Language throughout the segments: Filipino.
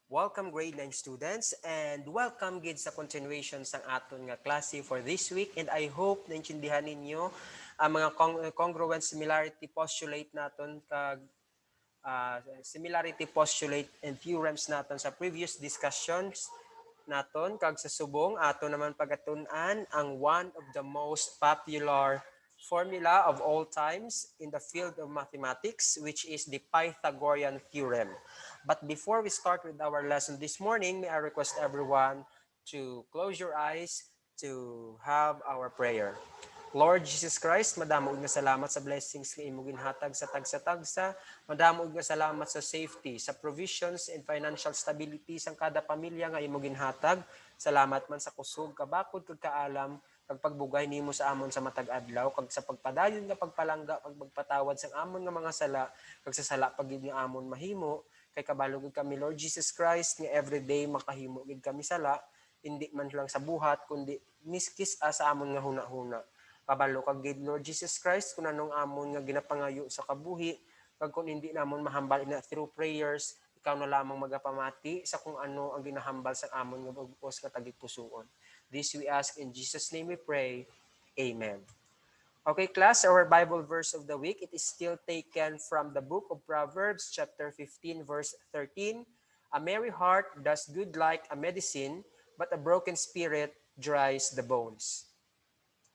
Welcome grade 9 students and welcome gid sa continuation sang aton nga klase for this week and I hope naintindihan ninyo ang mga congruent similarity postulate naton kag similarity postulate and theorems naton sa previous discussions naton kag sa subong ato naman pagatun-an ang one of the most popular formula of all times in the field of mathematics, which is the Pythagorean theorem. But before we start with our lesson this morning, may I request everyone to close your eyes to have our prayer. Lord Jesus Christ, madamo nga salamat sa blessings nga imo ginhatag sa tagsa-tagsa. Madamo nga salamat sa safety, sa provisions and financial stability sang kada pamilya nga imo ginhatag. Salamat man sa kusog, kabakod kag kaalam kag pagbugay nimo sa amon sa matag adlaw kag sa pagpadayon nga pagpalangga kag pagpatawad sang amon nga mga sala kag sa sala pagid nga amon mahimo kay kabalo gid kami Lord Jesus Christ nga everyday makahimo gid kami sala hindi man lang sa buhat kundi miskis sa amon nga huna-huna. Kabalo kag gid Lord Jesus Christ kung anong amon nga ginapangayo sa kabuhi kag kung hindi namon mahambal ina through prayers ikaw na lamang magapamati sa kung ano ang ginahambal sa amon nga bugos nga tagpusoon. This we ask in Jesus name we pray. Amen. Okay class, our Bible verse of the week, it is still taken from the book of Proverbs chapter 15 verse 13. A merry heart does good like a medicine, but a broken spirit dries the bones.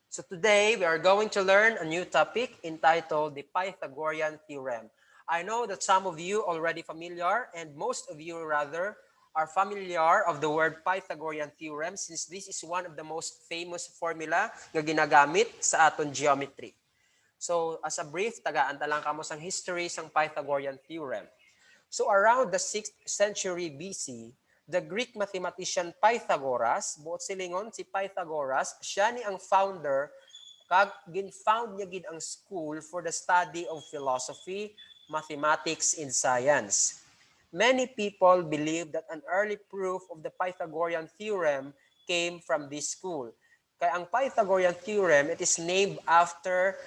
So today, we are going to learn a new topic entitled the Pythagorean Theorem. I know that some of you already familiar, and most of you rather, are familiar of the word Pythagorean Theorem since this is one of the most famous formula nga ginagamit sa aton geometry. So as a brief, tagaan ta lang kamo sang history sang Pythagorean Theorem. So around the 6th century BC, the Greek mathematician Pythagoras, buot silingon si Pythagoras, siya ni ang founder, kag gin-found niya gid ang school for the study of philosophy, mathematics, and science. Many people believe that an early proof of the Pythagorean theorem came from this school. Kaya ang Pythagorean theorem, it is named after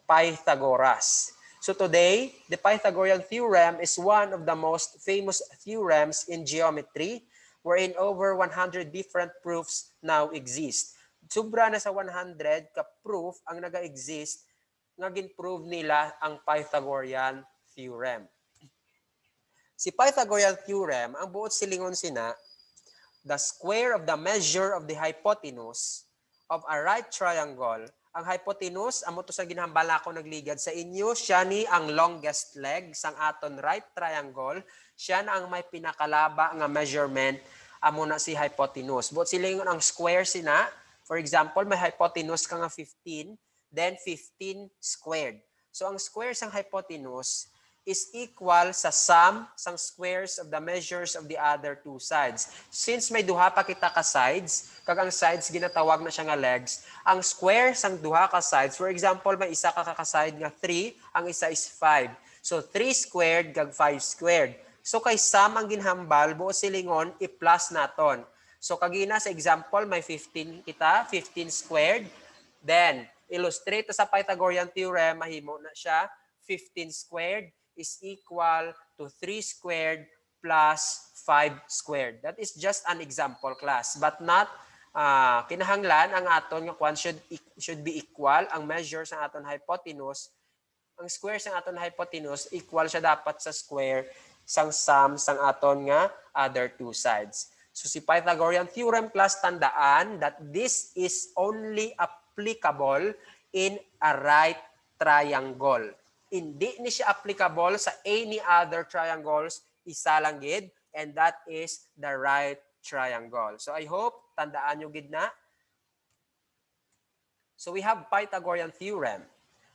Pythagoras. So today, the Pythagorean theorem is one of the most famous theorems in geometry wherein over 100 different proofs now exist. Sobra na sa 100 ka proof ang naga-exist nga gin-prove nila ang Pythagorean theorem. Si Pythagorean theorem, ang buot silingon sina, the square of the measure of the hypotenuse of a right triangle. Ang hypotenuse, amo to sa ginhambal ako nagligad sa inyo, siya ni ang longest leg sang aton right triangle, siya na ang may pinakalaba nga measurement, amo na si hypotenuse. But silingon ang square sina, for example, may hypotenuse ka nga 15, then 15 squared. So ang square sang hypotenuse is equal sa sum sang squares of the measures of the other two sides. Since may duha pa kita ka sides, kag ang sides ginatawag na siya nga legs, ang square sang duha ka sides, for example, may isa ka side nga 3, ang isa is 5. So 3 squared kag 5 squared. So kay sum ang ginhambal, buo silingon, i-plus naton. So kagina sa example, may 15 kita, 15 squared. Then, illustrate sa Pythagorean theorem, mahimo na siya, 15 squared is equal to 3 squared plus 5 squared. That is just an example class, but not kinahanglan ang aton nga kwan should be equal ang measure sa aton hypotenuse. Ang square sa aton hypotenuse equal siya dapat sa square sang sum sang aton nga other two sides. So si Pythagorean theorem class, tandaan that this is only applicable in a right triangle. Hindi ni siya applicable sa any other triangles, isa lang gid, and that is the right triangle. So I hope tandaan nyo gid na. So we have Pythagorean theorem.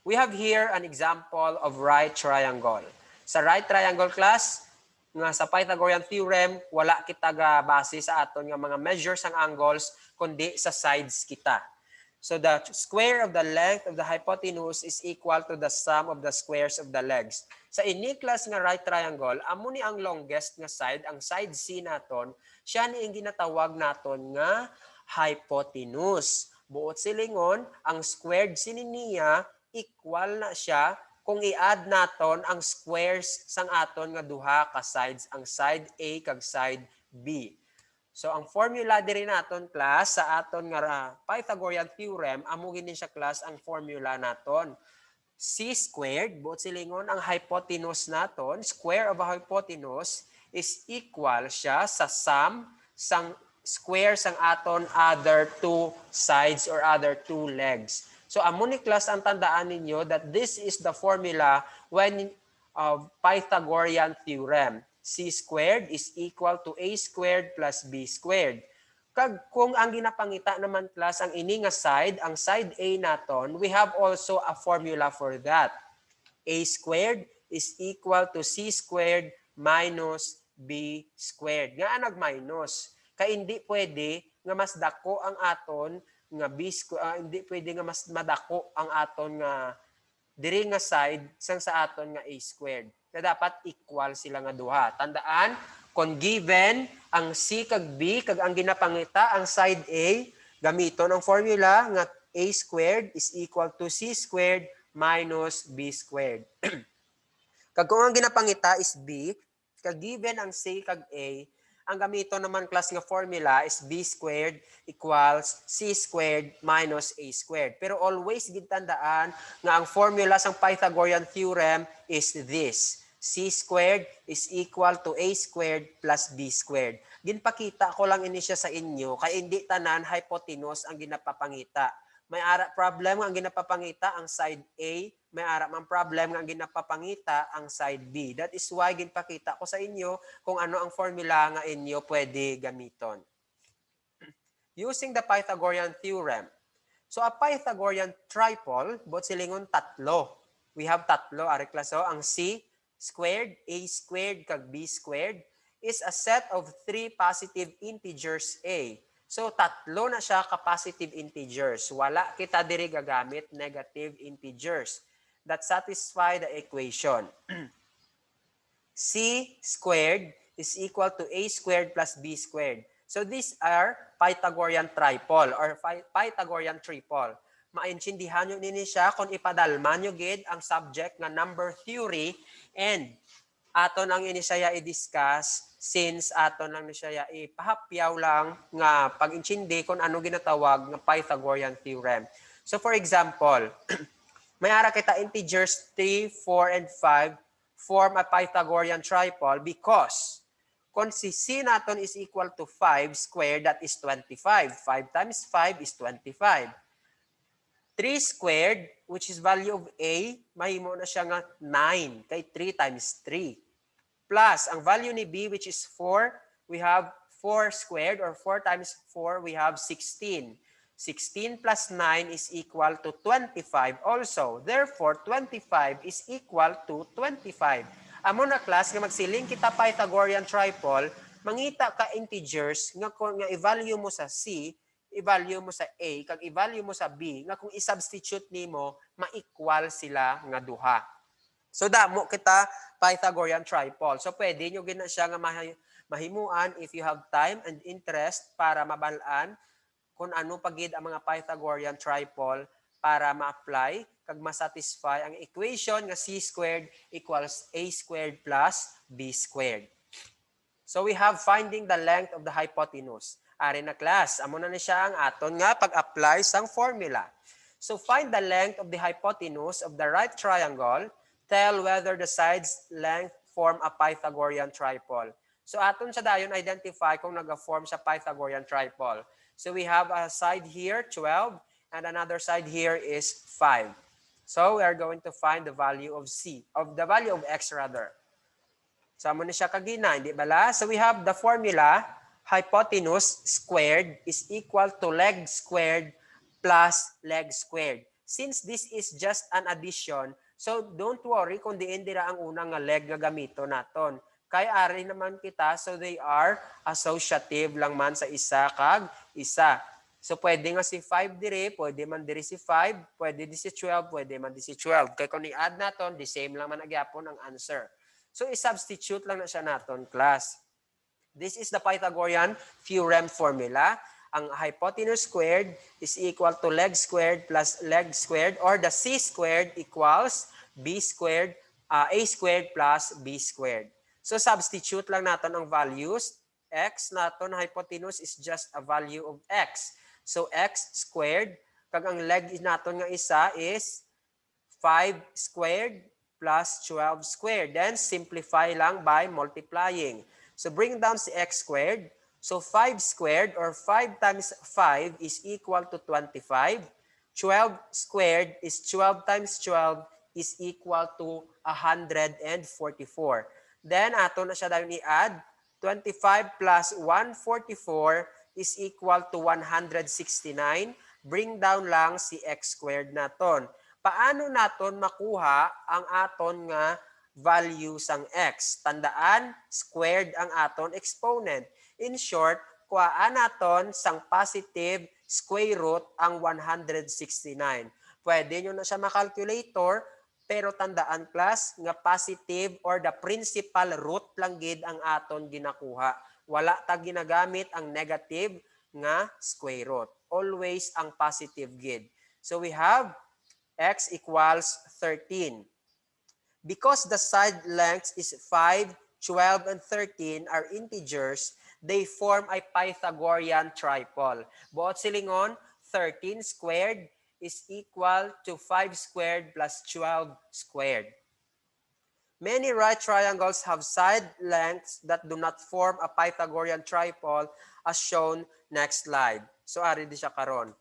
We have here an example of right triangle. Sa right triangle class, nga sa Pythagorean theorem, wala kita ga base sa aton nga mga measures ang angles, kundi sa sides kita. So the square of the length of the hypotenuse is equal to the sum of the squares of the legs. Sa ini class nga right triangle, amo ni ang longest nga side, ang side C naton, siya ni ang ginatawag naton nga hypotenuse. Buot silingon, ang squared sini niya equal na siya kung i-add naton ang squares sang aton nga duha ka sides, ang side A kag side B. So ang formula diri naton class sa aton nga Pythagorean theorem, amo gini siya class ang formula naton. C squared, buot silingon ang hypotenuse naton, square of a hypotenuse is equal siya sa sum sang square sang aton other two sides or other two legs. So amo ni class ang tandaan ninyo that this is the formula when of Pythagorean theorem. C squared is equal to A squared plus B squared. Kag kung ang ginapangita naman class ang ini nga side, ang side A naton, we have also a formula for that. A squared is equal to C squared minus B squared. Nga nag-minus. Kaya hindi pwede nga mas dako ang aton nga B squared, hindi pwede nga mas madako ang aton nga diri nga side sang sa aton nga A squared. Na dapat equal sila nga duha. Tandaan, kung given ang C kag B kag ang ginapangita ang side A, gamiton ang formula nga A squared is equal to C squared minus B squared. Kag kung ang ginapangita is B, kag given ang C kag A, ang gamiton naman class nga formula is B squared equals C squared minus A squared. Pero always gitandaan nga ang formula sang Pythagorean theorem is this. C squared is equal to A squared plus B squared. Ginpakita ko lang ini siya sa inyo kay hindi tanan hypotenuse ang ginapapangita. May ara problem ang ginapapangita ang side A, may ara man problem ang ginapapangita ang side B. That is why ginpakita ko sa inyo kung ano ang formula nga inyo pwede gamiton. Using the Pythagorean theorem. So a Pythagorean triple, bot silingon tatlo. We have tatlo, ari klaso, ang C squared, A squared, kag B squared is a set of three positive integers A. So, tatlo na siya ka positive integers. Wala kita diri gagamit negative integers that satisfy the equation. C squared is equal to A squared plus B squared. So, these are Pythagorean triple or Pythagorean triple. Maintindihan nyo nini siya kung ipadalma nyo gid ang subject nga number theory and aton ang ini siya i-discuss since aton lang ni siya ipahapyaw lang nga pag-intindi kung ano ginatawag nga Pythagorean theorem. So for example, may ara kita integers 3, 4, and 5 form a Pythagorean triple because kung si C naton is equal to 5 squared, that is 25. 5 times 5 is 25. 3 squared, which is value of A, mahimo na siya nga 9, kay 3 times 3. Plus, ang value ni B, which is 4, we have 4 squared, or 4 times 4, we have 16. 16 plus 9 is equal to 25 also. Therefore, 25 is equal to 25. Amo na class, nga magsiling kita Pythagorean triple, mangita ka integers, nga i-value mo sa C, i-value mo sa A, kag i-value mo sa B, nga kung i-substitute nimo, ma-equal sila nga duha. So damo kita Pythagorean triple. So pwede nyo gina siya nga mahimuan if you have time and interest para mabalaan kung ano pagid ang mga Pythagorean triple para ma-apply kag ma-satisfy ang equation nga C squared equals A squared plus B squared. So we have finding the length of the hypotenuse. Ari na class, amo na ni siya ang aton nga pag-apply sang formula. So find the length of the hypotenuse of the right triangle, tell whether the sides length form a Pythagorean triple. So aton sa dayon identify kung naga-form sa Pythagorean triple. So we have a side here 12 and another side here is 5. So we are going to find the value of C, of the value of X rather. So amo ni siya kagina, hindi bala? So we have the formula hypotenuse squared is equal to leg squared plus leg squared. Since this is just an addition, so don't worry kung diin dira ang unang nga leg nga gamito naton. Kay ari naman kita, so they are associative lang man sa isa kag isa. So pwede nga si 5 dire, pwede man dire si 5, pwede di si 12, pwede man di si 12. Kay kung i-add naton, the same lang man agyapon ang answer. So i-substitute lang na siya naton class. This is the Pythagorean theorem formula. Ang hypotenuse squared is equal to leg squared plus leg squared, or the C squared equals b squared, a squared plus b squared. So substitute lang natin ang values. X natin, hypotenuse is just a value of x. So x squared, kag ang leg natin nga isa is 5 squared plus 12 squared. Then simplify lang by multiplying. So bring down si x squared. So 5 squared or 5 times 5 is equal to 25. 12 squared is 12 times 12 is equal to 144. Then ato na siya dayon i-add. 25 plus 144 is equal to 169. Bring down lang si x squared naton. Paano naton makuha ang aton nga value sang x? Tandaan, squared ang aton exponent. In short, kuhaan naton sang positive square root ang 169. Pwede nyo na siya makalculator, pero tandaan class nga positive or the principal root lang gid ang aton ginakuha. Wala ta ginagamit ang negative nga square root. Always ang positive gid. So we have x equals 13. Because the side lengths is 5, 12, and 13 are integers, they form a Pythagorean triple. Buot silingon, 13 squared is equal to 5 squared plus 12 squared. Many right triangles have side lengths that do not form a Pythagorean triple as shown next slide. So, ari di siya karon.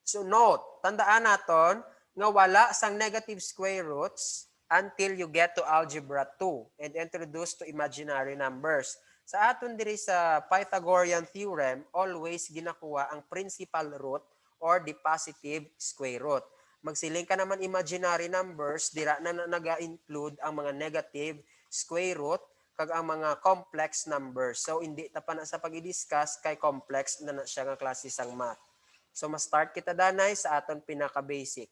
So, note, tandaan naton nga wala sang negative square roots until you get to algebra 2 and introduce to imaginary numbers. Sa aton diri sa Pythagorean theorem, always ginakuha ang principal root or the positive square root. Magsiling ka naman imaginary numbers, dira na naga-include ang mga negative square root kag ang mga complex numbers. So hindi ta pa na sa pag-i-discuss kay complex na siya nga klase sang math. So ma-start kita danay sa aton pinaka-basic.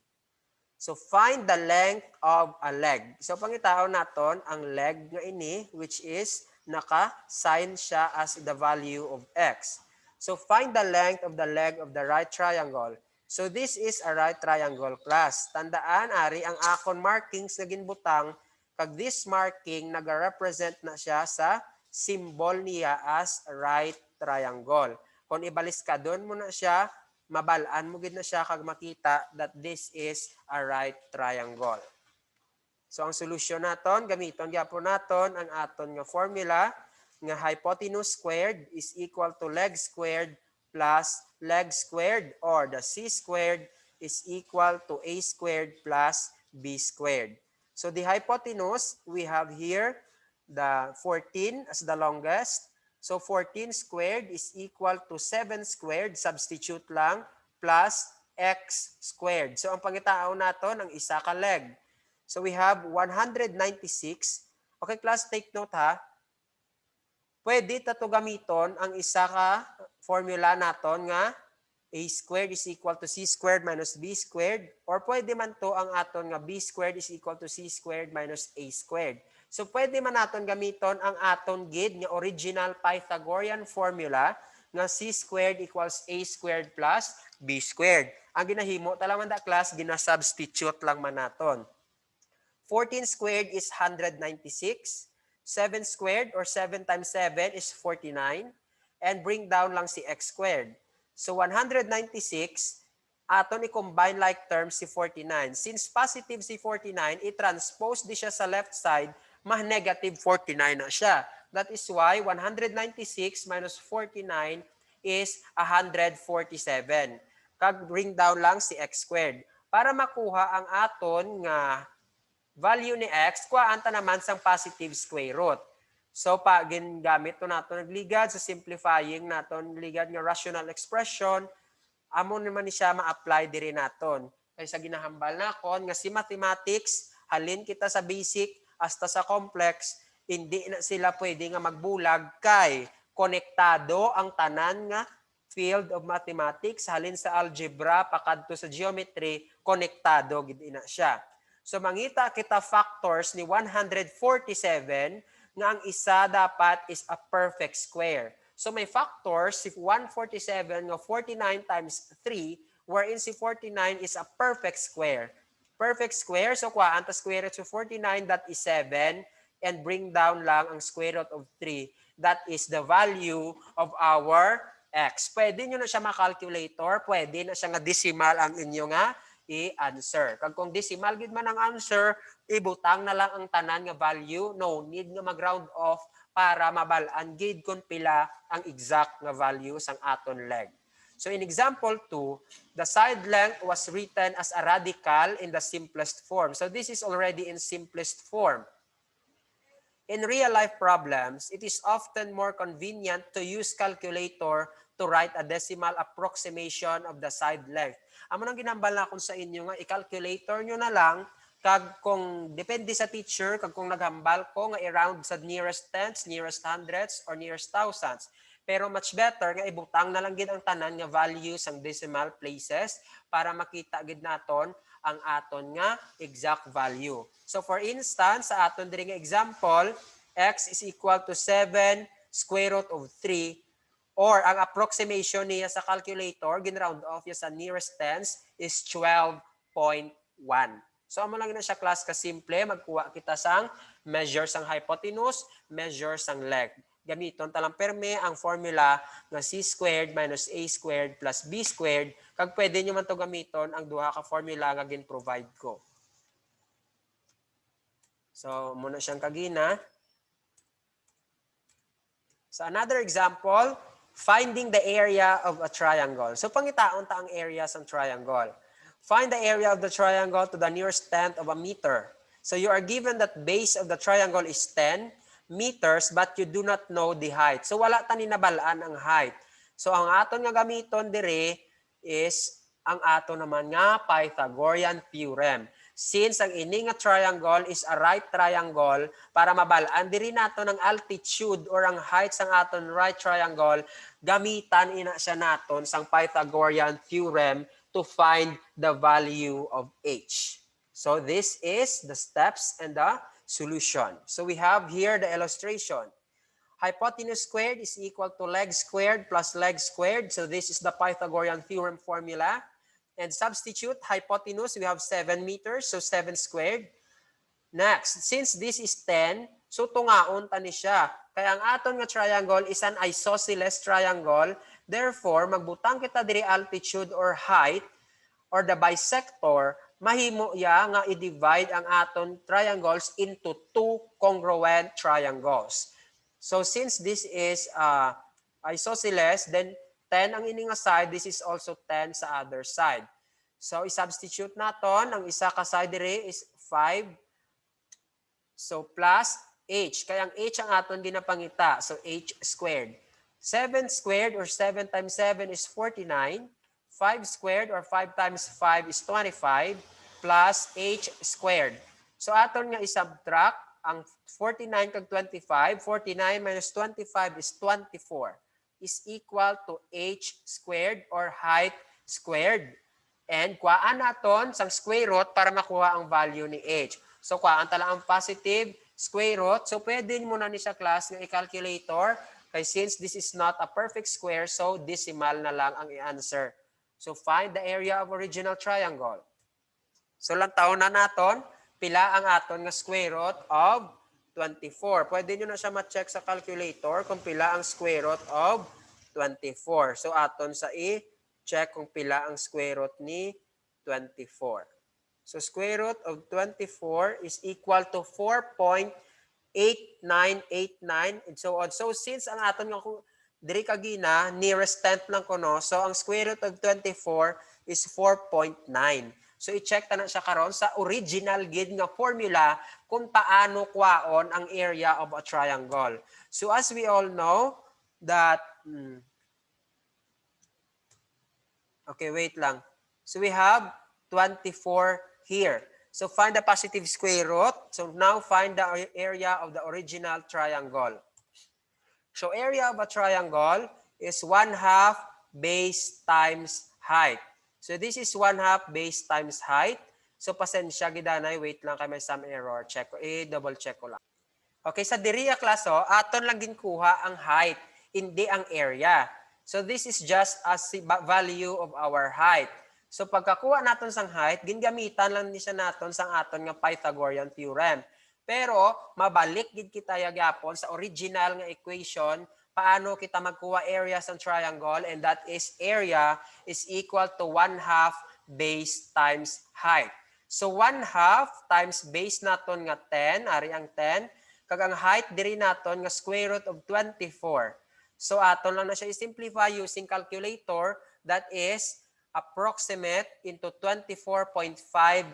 So find the length of a leg. So pangitaon naton ang leg nga ini which is naka-sign siya as the value of x. So find the length of the leg of the right triangle. So this is a right triangle class. Tandaan ari ang akon markings na ginbutang kag this marking naga-represent na siya sa symbol niya as right triangle. Kung ibalis ka doon mo na siya, mabalaan mo gid na siya kag makita that this is a right triangle. So ang solusyon naton gamiton gyapon naton ang aton nga formula nga hypotenuse squared is equal to leg squared plus leg squared, or the c squared is equal to a squared plus b squared. So the hypotenuse, we have here the 14 as the longest. So 14 squared is equal to 7 squared, substitute lang, plus x squared. So ang pangitaon naton ang isa ka leg. So we have 196. Okay class, take note ha. Pwede tato gamiton ang isa ka formula naton nga a squared is equal to c squared minus b squared, or pwede man to ang aton nga b squared is equal to c squared minus a squared. So pwede man naton gamiton ang aton gid nga original Pythagorean formula nga c squared equals a squared plus b squared. Ang ginahimo talaman da class gina-substitute lang man naton. 14 squared is 196. 7 squared or 7 times 7 is 49. And bring down lang si x squared. So 196, aton i-combine like terms si 49. Since positive si 49, i-transpose di siya sa left side, negative 49 na siya. That is why 196 minus 49 is 147. Kag bring down lang si x squared. Para makuha ang aton nga value ni x, kuhaan ta naman sang positive square root. So, pag gingamit to nato nagligad sa simplifying naton ligad nga rational expression, amo naman ni siya ma-apply diri naton. Kaysa ginahambal nakon nga si mathematics, halin kita sa basic hasta sa complex, hindi na sila pwede nga magbulag kay konektado ang tanan nga field of mathematics, halin sa algebra pakadto sa geometry, konektado gid ina siya. So mangita kita factors ni 147 nga ang isa dapat is a perfect square. So may factors si 147 nga 49 times 3 wherein si 49 is a perfect square. perfect square. So, kuhaan ta square root. So, 49, that is 7. And bring down lang ang square root of 3. That is the value of our x. Pwede nyo na siya ma-calculator. Pwede na siya nga decimal ang inyo nga i-answer. Kung decimal gid man ang answer, ibutang na lang ang tanan nga value. No need nga mag-round off para mabalaan gid kung pila ang exact nga value sang aton leg. So in example 2, the side length was written as a radical in the simplest form. So this is already in simplest form. In real-life problems, it is often more convenient to use calculator to write a decimal approximation of the side length. Amo nang ginambal na kung sa inyo nga, i-calculator nyo na lang, kag kung depende sa teacher, kag kung naghambal ko nga i-round sa nearest tens, nearest hundreds, or nearest thousands. Pero much better nga ibutang na lang gid ang tanan nga values ang decimal places para makita gid naton ang aton nga exact value. So for instance, sa aton diri nga example, x is equal to 7 square root of 3, or ang approximation niya sa calculator, gin-round off niya sa nearest tens, is 12.1. So amo lang na siya class ka simple, magkuha kita sang measure sang hypotenuse, measure sang leg. Gamiton talang perme ang formula nga c squared minus a squared plus b squared, kag pwede nyo man to gamiton ang duha ka formula nga gin-provide ko. So muna siyang kagina. So another example, finding the area of a triangle. So pangitaon ta ang area sang triangle. Find the area of the triangle to the nearest tenth of a meter. So you are given that base of the triangle is 10 meters but you do not know the height. So wala ta ni nabalaan ang height. So ang aton nga gamiton dire is ang aton naman nga Pythagorean theorem. Since ang ini nga triangle is a right triangle, para mabalaan diri nato ng altitude or ang height sang aton right triangle, gamitan ina siya naton sang Pythagorean theorem to find the value of h. So this is the steps and the solution. So we have here the illustration. Hypotenuse squared is equal to leg squared plus leg squared. So this is the Pythagorean theorem formula. And substitute hypotenuse, we have 7 meters, so 7 squared. Next, since this is 10, so tungaon ta ni siya. Kaya ang aton nga triangle is an isosceles triangle. Therefore, magbutang kita diri altitude or height or the bisector, mahimo ya nga i-divide ang aton triangles into two congruent triangles. So since this is isosceles, then 10 ang ini nga side, this is also 10 sa other side. So i-substitute naton, ang isa ka side dire is 5. So plus h, kaya ang h ang aton ginapangita. So h squared. 7 squared or 7 times 7 is 49. 5 squared or 5 times 5 is 25 plus h squared. So aton nga i-subtract ang 49 kag 25. 49 minus 25 is 24 is equal to h squared or height squared. And kuhaan naton sang square root para makuha ang value ni h. So kuhaan tala ang positive square root. So pwede mo na ni sa class nga i-calculator kay since this is not a perfect square, so decimal na lang ang i-answer. So find the area of original triangle. So lang taon na naton, pila ang aton nga square root of 24. Pwede nyo na siya ma-check sa calculator kung pila ang square root of 24. So aton sa i-check kung pila ang square root ni 24. So square root of 24 is equal to 4.8989 and so on. So since ang aton nga diri kagina, nearest tenth lang ko no. So ang square root of 24 is 4.9. So i-check ta na siya karon sa original gid nga formula kung paano kwaon ang area of a triangle. So as we all know that okay, wait lang. So we have 24 here. So find the positive square root. So now find the area of the original triangle. So area of a triangle is 1/2 base times height. So this is 1/2 base times height. So pasensya gidanay, wait lang kay may some error. Check ko, double check ko lang. Okay, sa diriya klaso, aton lang ginkuha ang height, hindi ang area. So this is just as value of our height. So pagkakuha naton sang height, gingamitan lang ni siya naton sang aton nga Pythagorean theorem. Pero mabalik gid kita gyapon sa original nga equation paano kita magkuha area sa triangle, and that is area is equal to 1/2 base times height. So 1/2 times base naton nga 10, ari ang 10, kag ang height diri naton nga square root of 24. So aton lang na siya i-simplify using calculator, that is approximate into 24.5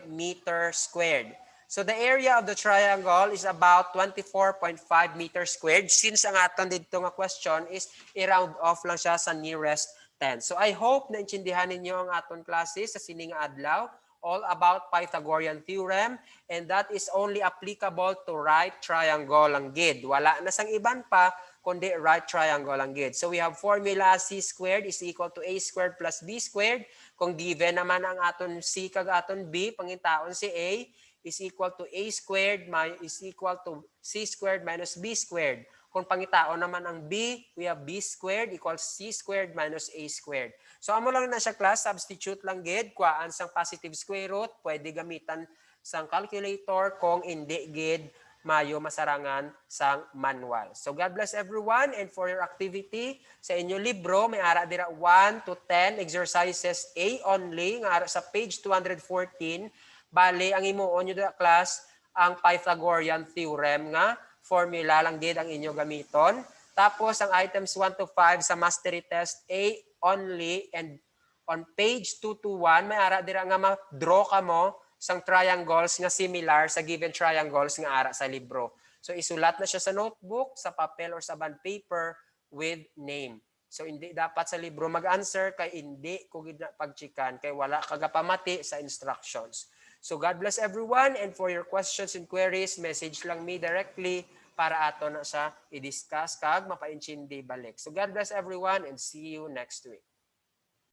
meter squared. So the area of the triangle is about 24.5 meters squared. Since ang aton dito nga question is i-round off lang siya sa nearest 10. So I hope na intindihan ninyo ang aton klase sa sining adlaw all about Pythagorean theorem, and that is only applicable to right triangle lang gid. Wala na sang iban pa kundi right triangle lang gid. So we have formula c squared is equal to a squared plus b squared. Kung given naman ang aton c kag aton b, pangitaon si a is equal to a squared is equal to c squared minus b squared. Kung pangitaon naman ang b, we have b squared equals c squared minus a squared. So amo lang na siya class, substitute lang gid, kuhaan sang positive square root, pwede gamitan sang calculator kung hindi gid mayo masarangan sang manual. So God bless everyone, and for your activity sa inyo libro may ara dira 1 to 10 exercises A only nga ara sa page 214. Bali ang imuon nyo dira class ang Pythagorean theorem nga formula lang gid ang inyo gamiton. Tapos ang items 1 to 5 sa mastery test A only, and on page 221 may ara dira nga ma-draw ka mo sang triangles nga similar sa given triangles nga ara sa libro. So isulat na siya sa notebook, sa papel or sa bond paper with name. So hindi dapat sa libro mag-answer kay hindi ko gid pagchikan kay wala kagapamati sa instructions. So God bless everyone, and for your questions and queries, message lang me directly para ato na sa i-discuss kag mapa-intindi balik. So God bless everyone, and see you next week.